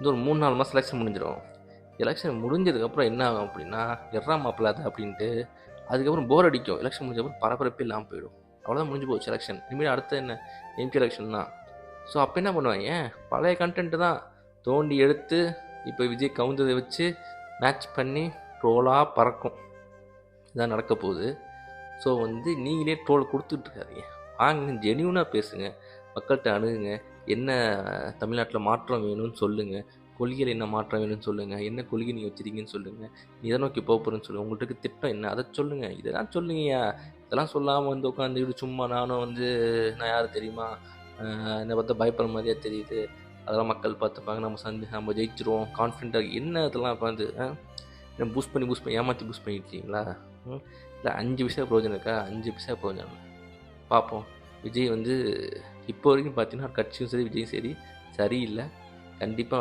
ஒரு 3-4 மாதம் எலெக்ஷன் முடிஞ்சிடும். எலெக்ஷன் முடிஞ்சதுக்கப்புறம் என்ன ஆகும் அப்படின்னா, எட்றா மாப்பிள்ள அது அப்படின்ட்டு அதுக்கப்புறம் போர் அடிக்கும். எலெக்ஷன் முடிஞ்சப்பறம் பரபரப்பே இல்லாமல் போயிடும். அவ்வளோதான், முடிஞ்சு போச்சு எலெக்ஷன். இனிமேல் அடுத்து என்ன, எம்பி எலெக்ஷன் தான். ஸோ அப்போ என்ன பண்ணுவாங்க, பழைய கண்டென்ட்டு தான் தோண்டி எடுத்து இப்போ விஜய் கவுந்ததை வச்சு மேட்ச் பண்ணி ட்ரோலாக பறக்கும். இதான் நடக்க போகுது. ஸோ நீங்களே ட்ரோல் கொடுத்துட்ருக்காதீங்க. வாங்க, ஜெனியூனாக பேசுங்க, மக்கள்கிட்ட அணுகுங்க. என்ன தமிழ்நாட்டில் மாற்றம் வேணும்னு சொல்லுங்கள். கொள்கையில் என்ன மாற்றம் வேணும்னு சொல்லுங்கள். என்ன கொள்கை நீங்கள் வச்சுருக்கீங்கன்னு சொல்லுங்கள். நீ எதை நோக்கி போகிறேன்னு சொல்லுங்கள். உங்கள்கிட்ட திட்டம் என்ன அதை சொல்லுங்கள். இதெல்லாம் சொல்லுங்கய்யா. இதெல்லாம் சொல்லாமல் உட்காந்துக்கிட்டு சும்மா நானும் நான் யார் தெரியுமா, என்னை பார்த்தா பயப்படுற மாதிரியா தெரியுது, அதெல்லாம் மக்கள் பார்த்துப்பாங்க, நம்ம ஜெயிச்சிருவோம் கான்ஃபிடென்ட்டாக, என்ன இதெல்லாம் உட்காந்து பூஸ்ட் பண்ணி ஏமாற்றி பூஸ்ட் பண்ணிட்டீங்களா? இல்லை 5 பைசா பிரயோஜனம் இருக்கா? 5 பைசா பிரயோஜனம் இல்லை. பார்ப்போம். விஜய் இப்போ வரைக்கும் பார்த்தீங்கன்னா கட்சியும் சரி விஜயும் சரி சரியில்லை. கண்டிப்பாக